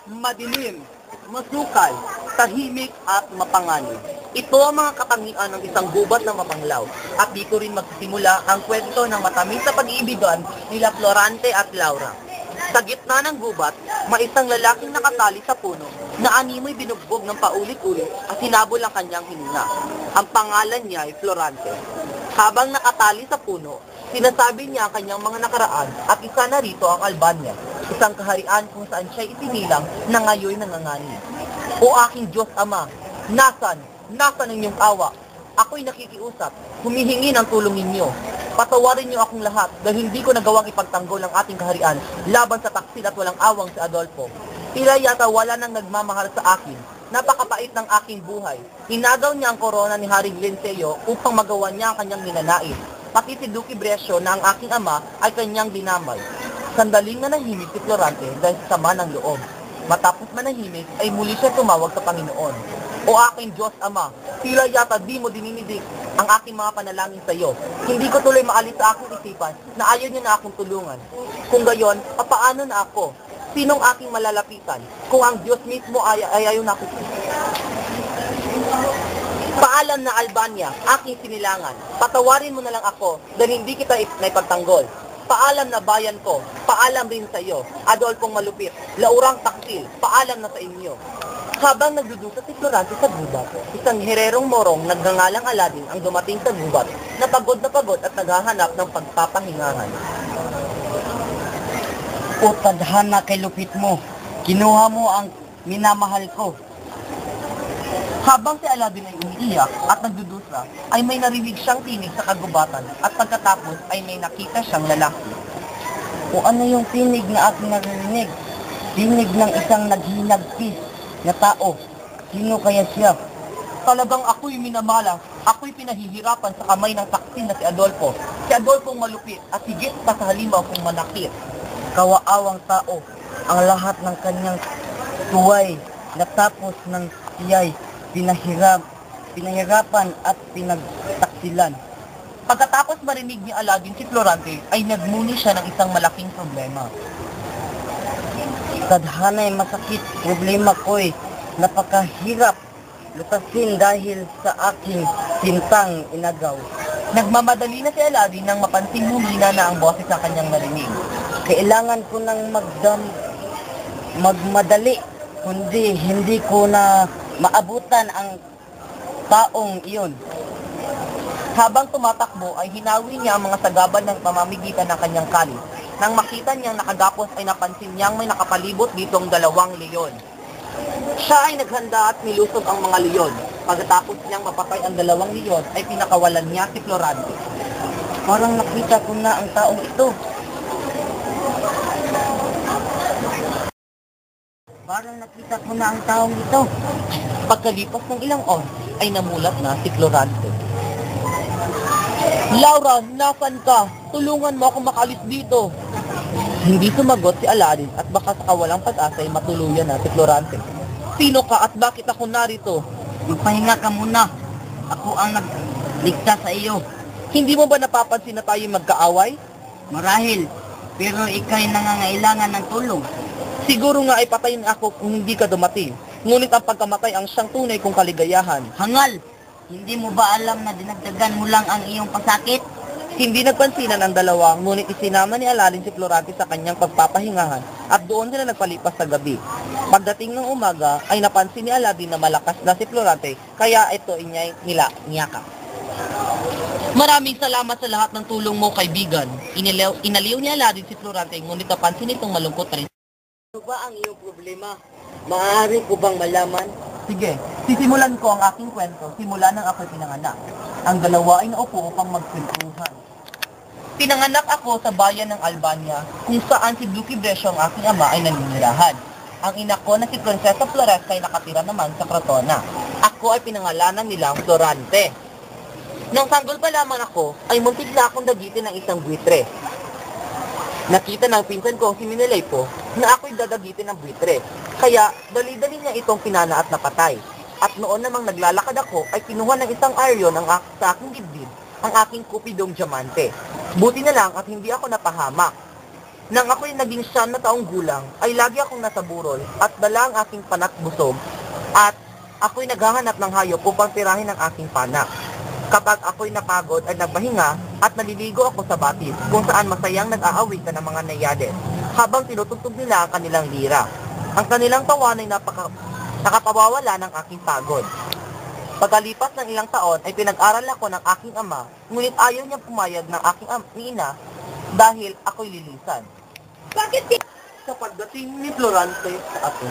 Madilim, masukal, tahimik at mapanganib. Ito ang mga katangian ng isang gubat na mapanglaw. At dito rin magsisimula ang kwento ng matamis sa pag-iibigan nila Florante at Laura. Sa gitna ng gubat, may isang lalaking nakatali sa puno na animoy binugbog ng paulit-ulit at hinabol ang kanyang hininga. Ang pangalan niya ay Florante. Habang nakatali sa puno, sinasabi niya ang kanyang mga nakaraan at isa na rito ang Albania, isang kaharian kung saan siya itinilang na ngayon nanganganib. O aking Diyos Ama, nasan ang inyong awa? Ako'y nakikiusap, humihingi ng tulong ninyo. Patawarin niyo akong lahat dahil hindi ko nagawang ipagtanggol ang ating kaharian laban sa taksil at walang awang si Adolfo. Tila yata wala nang nagmamahal sa akin. Napakapait ng aking buhay. Inagaw niya ang korona ni Haring Linceo upang magawa niya ang kanyang ninanais. Pati si Duque Brescio na ang aking ama ay kanyang dinamay. Sandaling nanahimik si Florante dahil sa sama ng loob. Matapos manahimik ay muli siya tumawag sa Panginoon. O aking Diyos Ama, tila yata di mo dininidig ang aking mga panalangin sa iyo. Hindi ko tuloy maalis sa aking isipan na ayaw niyo na akong tulungan. Kung gayon, papaano na ako? Sinong aking malalapitan? Kung ang Diyos mismo ay ayaw na ako. Paalam na Albania, aking sinilangan. Patawarin mo na lang ako dahil hindi kita naipagtanggol. Paalam na bayan ko, paalam rin sa iyo. Adolfong malupit, Laurang taksil, paalam na sa inyo. Habang nagdudusa si Florante sa gubat, isang hererong morong nagngangalang Aladin ang dumating sa gubat, na pagod at naghahanap ng pagpapahingahan. O tadhana kay lupit mo, kinuha mo ang minamahal ko. Habang si Aladin ay umiiyak at nagdudusa, ay may narinig siyang tinig sa kagubatan at pagkatapos ay may nakita siyang lalaki. O ano yung tinig na aking narinig? Tinig ng isang naghinagpis na tao. Sino kaya siya? Talagang ako'y minamala, ako'y pinahihirapan sa kamay ng taksin na si Adolfo. Si Adolfong malupit at higit pa sa halimaw kong manakit. Kawaawang tao, ang lahat ng kanyang tuway natapos ng siya'y pinahirapan at pinagtaksilan. Pagkatapos marinig ni Aladin si Florante, ay nagmuni siya ng isang malaking problema. Tadhana'y masakit, problema ko'y napakahirap lutasin dahil sa aking sintang inagaw. Nagmamadali na si Aladin nang mapansing humina na ang boses sa kanyang narinig. Kailangan ko nang magmadali, kundi hindi ko na maabutan ang taong iyon. Habang tumatakbo ay hinawi niya ang mga sagabal ng pamamagitan ng kanyang kalis. Nang makita niyang nakagapos ay napansin niyang may nakapalibot ditong 2 leyon. Siya ay naghanda at nilusog ang mga leyon. Pagkatapos niyang mapatay ang 2 leyon ay pinakawalan niya si Florante. Parang nakita ko na ang taong ito. Pagkalipas ng ilang oras ay namulat na si Florante. Laura, nasan ka? Tulungan mo akong makalis dito. Hindi sumagot si Aladin at baka sa kawalang pag-asa ay matuluyan na si Florante. Sino ka at bakit ako narito? Magpahinga ka muna. Ako ang nagligtas sa iyo. Hindi mo ba napapansin na tayo magkaaway? Marahil, pero ikay nangangailangan ng tulong. Siguro nga ay patayin ako kung hindi ka dumating. Ngunit ang pagkamatay ang siyang tunay kong kaligayahan. Hangal! Hindi mo ba alam na dinagdagan mo lang ang iyong pasakit? Hindi nagpansinan ang dalawa, ngunit isinama ni Aladin si Florante sa kanyang pagpapahingahan at doon sila nagpalipas sa gabi. Pagdating ng umaga ay napansin ni Aladin na malakas na si Florante, kaya ito niyaka. Maraming salamat sa lahat ng tulong mo, kaibigan. Inaliw ni Aladin si Florante, ngunit napansin itong malungkot na rin. Ano ba ang iyong problema? Maaari ko bang malaman? Sige, sisimulan ko ang aking kwento simula nang ako'y pinanganak. Ang dalawa ay naupo upang magkwentuhan. Pinanganak ako sa bayan ng Albania kung saan si Duque Brescio ang aking ama ay naninirahan. Ang ina ko na si Prinsesa Floresca ay nakatira naman sa Crotona. Ako ay pinangalanan nilang Florante. Nang sanggol pa lamang ako, ay muntik na akong dagitin ng isang buitre. Nakita ng pinsan ko ang si Menelepo na ako'y dadagitin ng buitre. Kaya dali-dali niya itong pinana at napatay. At noon namang naglalakad ako ay kinuha ng isang iron sa aking dibdib ang aking kupidong diamante. Buti na lang at hindi ako napahamak. Nang ako'y naging 9 gulang, ay lagi akong nasa burol at dala ang aking panak busog at ako'y naghahanap ng hayop upang tirahin ang aking panak. Kapag ako'y napagod ay nagpahinga at naliligo ako sa batis kung saan masayang nag-aawitan ng mga nayades habang tinutugtog nila ang kanilang lira. Ang kanilang tawa ay nakapawawala ng aking pagod. Pagkalipas ng ilang taon ay pinag-aral ako ng aking ama, ngunit ayaw niya pumayag ng aking ina dahil ako'y lilisan. Bakit Sa pagdating ni Florante sa atin.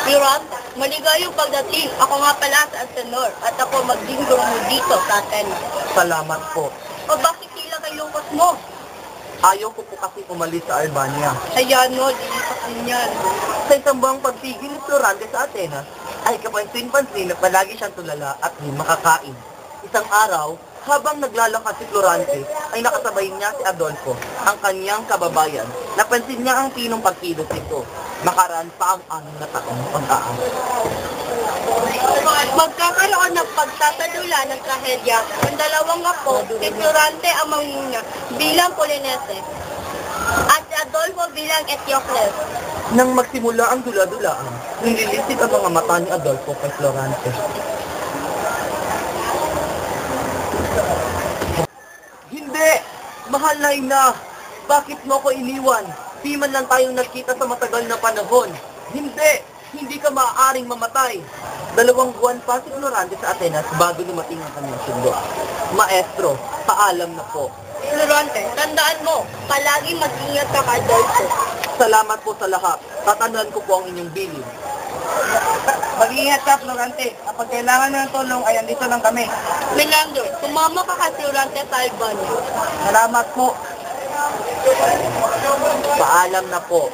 Florante, maligayong pagdating. Ako nga pala sa Atenor at ako magdinggong mo dito sa Atenas. Salamat po. O bakit tila kay Lucas mo? Ayaw ko po kasi umalis sa Albania. Ayan mo, lilipasin yan. Sa isang buwang pagtigil ni Florante sa Atenas, ay kapansin-pansin na palagi siyang tulala at di makakain. Isang araw, habang naglalakad si Florante, ay nakasabay niya si Adolfo, ang kanyang kababayan. Napansin niya ang tinong pagkilos nito. Makaraan pa ang 6 na taong pag-aaral. Magkakaroon ng pagtatalula ng trahedya ang dalawang apo, si Florante ang manguna bilang Polinese at si Adolfo bilang Eteocles. Nang magsimula ang dula-dulaan, nililisik ang mga mata ni Adolfo kay Florante. Hindi! Mahal na ina! Bakit mo ko iniwan? Di man lang tayong nagkita sa matagal na panahon. Hindi! Hindi ka maaaring mamatay. 2 buwan pa si Florante sa Atenas bago dumating ang kanyang sundo. Maestro, paalam na po. Florante, tandaan mo, palagi mag-ingat ka kay Adolfo. Salamat po sa lahat. Tatandaan ko po ang inyong bilin. Mag-ingat ka, Florante. Kapag kailangan ng tulong, ay andito lang kami. Menander, sumama ka kay Florante sa Albania. Salamat po. Paalam na po.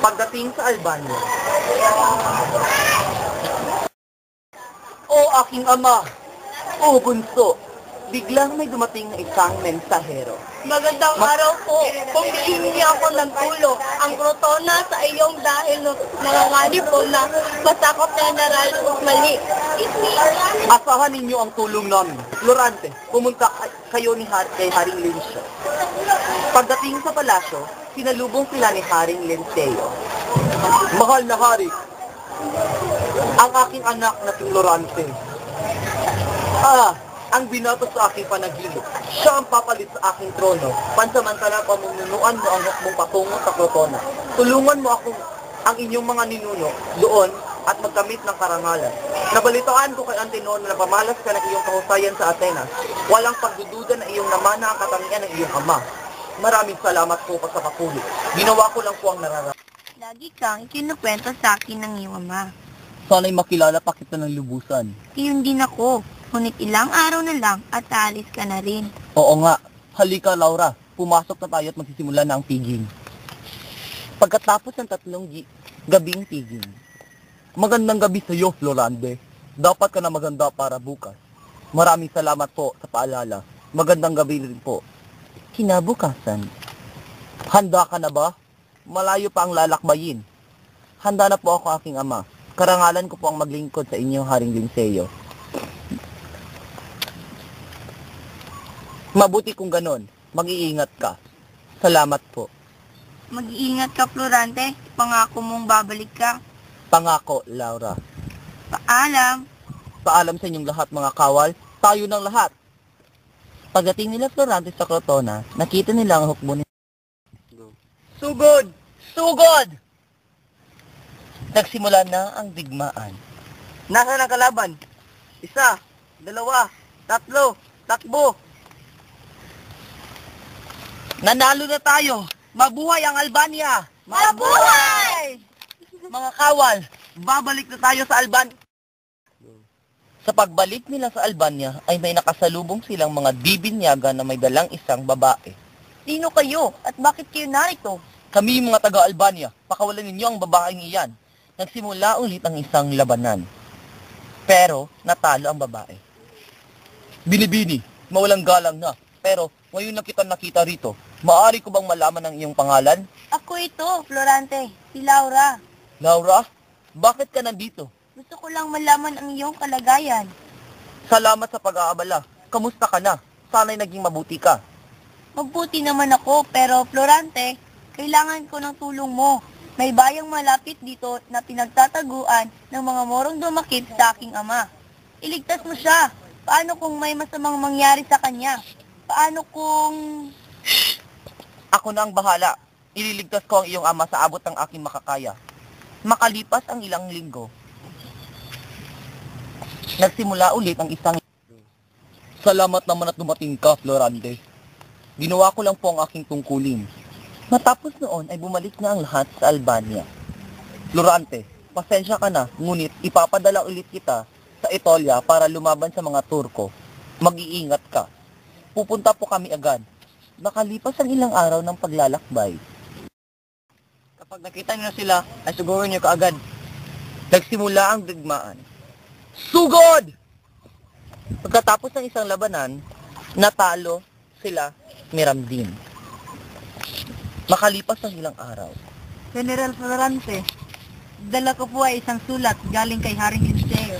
Pagdating sa Albania. O aking ama, o bunso, biglang may dumating na isang mensahero. Magandang araw po. Kung hihingi ako ng tulong, ang krotona sa iyong dahil nanganganib po na masakop na General Usmali. Asahan ninyo ang tulong namin. Florante, pumunta kayo kay Haring Linsyo. Pagdating sa palasyo, sinalubong sila ni Haring Linseo. Mahal na hari, ang aking anak na si Florante. Ang binato sa aking panaginip. Siya ang papalit sa aking trono. Pansamantala pamununuan mo ang hukbong patungo sa Crotona. Tulungan mo ang inyong mga ninuno doon at magkamit ng karangalan. Nabalitaan ko kay Antenor na pamalas ka ng iyong kahusayan sa Atenas. Walang pagdududa na iyong namana ang katangian ng iyong ama. Maraming salamat po sa papuli. Ginawa ko lang po ang nararapat. Lagi kang ikinukwento sa akin ng iyong ama. Sana'y makilala pa kita ng lubusan. Iyon din ako. Ngunit ilang araw na lang at aalis ka na rin. Oo nga. Halika, Laura. Pumasok na tayo at magsisimula na ang piging. Pagkatapos ng 3 gabing piging. Magandang gabi sa iyo, Florante. Dapat ka na maganda para bukas. Maraming salamat po sa paalala. Magandang gabi rin po. Kinabukasan. Handa ka na ba? Malayo pa ang lalakbayin. Handa na po ako, aking ama. Karangalan ko po ang maglingkod sa inyo, Haring Linseo. Mabuti kung ganon. Mag-iingat ka. Salamat po. Mag-iingat ka, Florante. Pangako mong babalik ka. Pangako, Laura. Paalam. Paalam sa inyong lahat, mga kawal. Tayo ng lahat. Pagdating nila Florante sa Crotona, nakita nila ang hukbo ni... Sugod! Sugod! Nagsimula na ang digmaan. Nasaan ang kalaban? 1, 2, 3, takbo! Nanalo na tayo! Mabuhay ang Albania! Mabuhay! Mga kawal, babalik na tayo sa Albania. Sa pagbalik nila sa Albania, ay may nakasalubong silang mga bibinyaga na may dalang isang babae. Sino kayo? At bakit kayo narito? Kami mga taga-Albania, pakawalan ninyo ang babaeng iyan. Nagsimula ulit ang isang labanan. Pero, natalo ang babae. Binibini, mawalang galang na. Pero, ngayon na kita nakita rito. Maaari ko bang malaman ang iyong pangalan? Ako ito, Florante. Si Laura. Laura, bakit ka nandito? Gusto ko lang malaman ang iyong kalagayan. Salamat sa pag-aabala. Kamusta ka na? Sana'y naging mabuti ka. Mabuti naman ako, pero Florante, Kailangan ko ng tulong mo. May bayang malapit dito na pinagtataguan ng mga morong dumakit sa aking ama. Iligtas mo siya. Paano kung may masamang mangyari sa kanya? Paano kung... Ako na ang bahala. Ililigtas ko ang iyong ama sa abot ng aking makakaya. Makalipas ang ilang linggo, nagsimula ulit ang isang... Salamat naman at dumating ka, Florante. Ginawa ko lang po ang aking tungkulin. Matapos noon ay bumalik na ang lahat sa Albania. Florante, pasensya ka na, ngunit ipapadala ulit kita sa Etolia para lumaban sa mga Turko. Mag-iingat ka. Pupunta po kami agad. Nakalipas ang ilang araw ng paglalakbay. Kapag nakita niyo sila, ay sugurin niyo kaagad. Nagsimula ang digmaan. Sugod! Pagkatapos ng isang labanan, natalo sila ni Ramdin. Makalipas ang ilang araw. General Florante, dala ko po ay isang sulat galing kay Haring Linceo.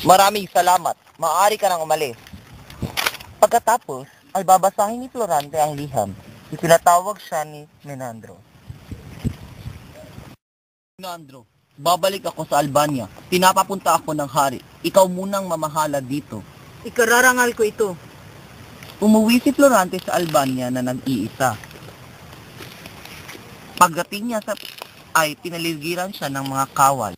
Maraming salamat. Maaari ka nang umalis. Pagkatapos, ay babasahin ni Florante ang liham. Itinatawag siya ni Menandro. Menandro, babalik ako sa Albania. Pinapapunta ako ng hari. Ikaw munang mamahala dito. Ikararangal ko ito. Umuwi si Florante sa Albania na nag-iisa. Pagdating niya ay pinaligiran siya ng mga kawal.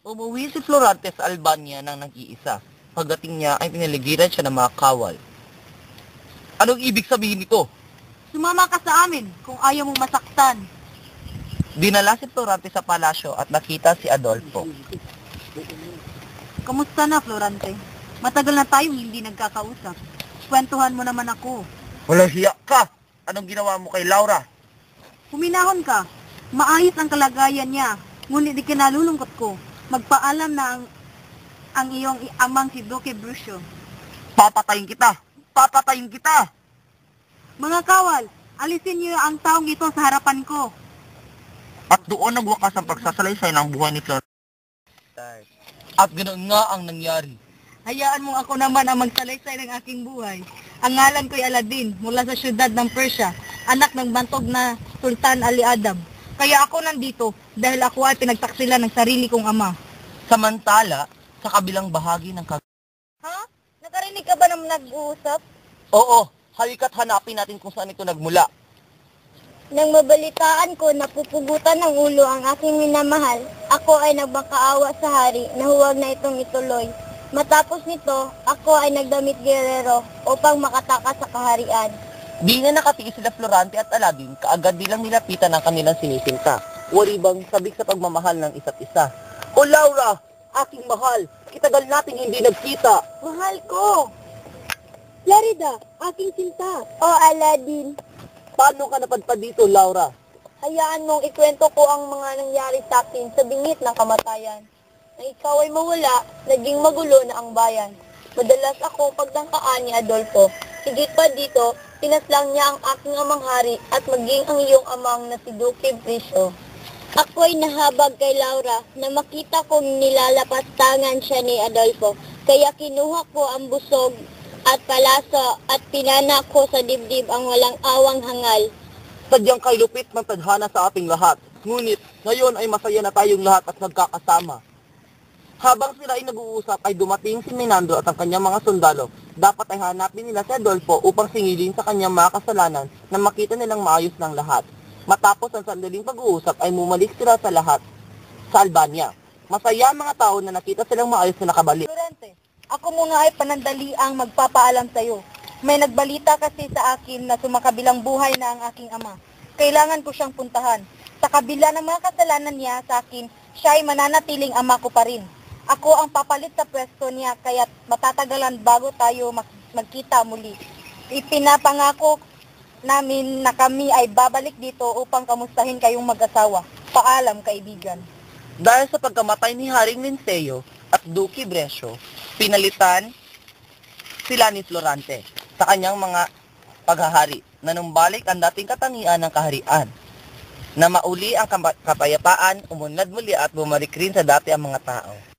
Umuwi si Florante sa Albania nang nag-iisa. Pagdating niya ay pinaligiran siya ng mga kawal. Anong ibig sabihin nito? Sumama ka sa amin kung ayaw mong masaktan. Dinala si Florante sa palasyo at nakita si Adolfo. Kamusta na, Florante? Matagal na tayong hindi nagkakausap. Kwentuhan mo naman ako. Walang hiya ka! Anong ginawa mo kay Laura? Huminahon ka. Maayos ang kalagayan niya. Ngunit di kinalulungkot ko. Magpaalam na ang iyong amang si Duque Brusio. Papatayin kita! Papatayin kita! Mga kawal, alisin niyo ang taong ito sa harapan ko. At doon nagwakas ang pagsasalaysay ng buhay ni Florante. At ganoon nga ang nangyari. Hayaan mo ako naman ang magsalaysay ng aking buhay. Ang ngalan ko'y Aladdin, mula sa syudad ng Persia, anak ng bantog na Sultan Ali Adam. Kaya ako nandito dahil ako ay pinagtaksilan ng sarili kong ama. Samantala, sa kabilang bahagi ng Ha? Nakarinig ka ba ng nag-uusap? Oo, halika't hanapin natin kung saan ito nagmula. Nang mabalitaan ko na pupugutan ng ulo ang aking minamahal, ako ay nagmakaawa sa hari na huwag na itong ituloy. Matapos nito, ako ay nagdamit gerero upang makatakas sa kaharian. Di na nakatiis sila Florante at Aladdin, kaagad nilang nilapitan ang kanilang sinisinta. Wari bang sabik sa pagmamahal ng isa't isa. O Laura, aking mahal, kitagal nating hindi nagkita. Mahal ko! Larida, aking sinta. O Aladdin, Paano ka napadpad dito, Laura? hayaan mong ikwento ko ang mga nangyari sa akin sa bingit ng kamatayan. Nang ikaw ay mawala, naging magulo na ang bayan. Madalas ako pagtangkaan ni Adolfo. Higit pa dito, pinaslang niya ang aking amang hari at maging ang iyong amang na si Duque Brusio. Ako'y nahabag kay Laura na makita kong nilalapastangan siya ni Adolfo. Kaya kinuha ko ang busog at palaso at pinana ko sa dibdib ang walang awang hangal. Sadyang kay lupit ng tadhana sa ating lahat. Ngunit, ngayon ay masaya na tayong lahat at nagkakasama. Habang sila ay nag-uusap ay dumating si Menandro at ang kanyang mga sundalo. Dapat ay hanapin nila si Adolfo upang singilin sa kanyang mga kasalanan na makita nilang maayos ng lahat. Matapos ang sandaling pag-uusap ay bumalik sila sa lahat sa Albania. Masaya ang mga tao na nakita silang maayos na nakabalik. Florante, ako muna ay panandaliang magpapaalam sa iyo. May nagbalita kasi sa akin na sumakabilang buhay na ang aking ama. Kailangan ko siyang puntahan. Sa kabila ng mga kasalanan niya sa akin, siya ay mananatiling ama ko pa rin. Ako ang papalit sa pwesto niya kaya matatagalan bago tayo magkita muli. Ipinapangako namin na kami ay babalik dito upang kamustahin kayong mag-asawa. Paalam, kaibigan. Dahil sa pagkamatay ni Haring Linceo at Duque Brusio, pinalitan sila ni Florante sa kanyang mga paghahari na numbalik ang dating katangian ng kaharian. Na mauli ang kapayapaan, umunlad muli at bumalik rin sa dati ang mga tao.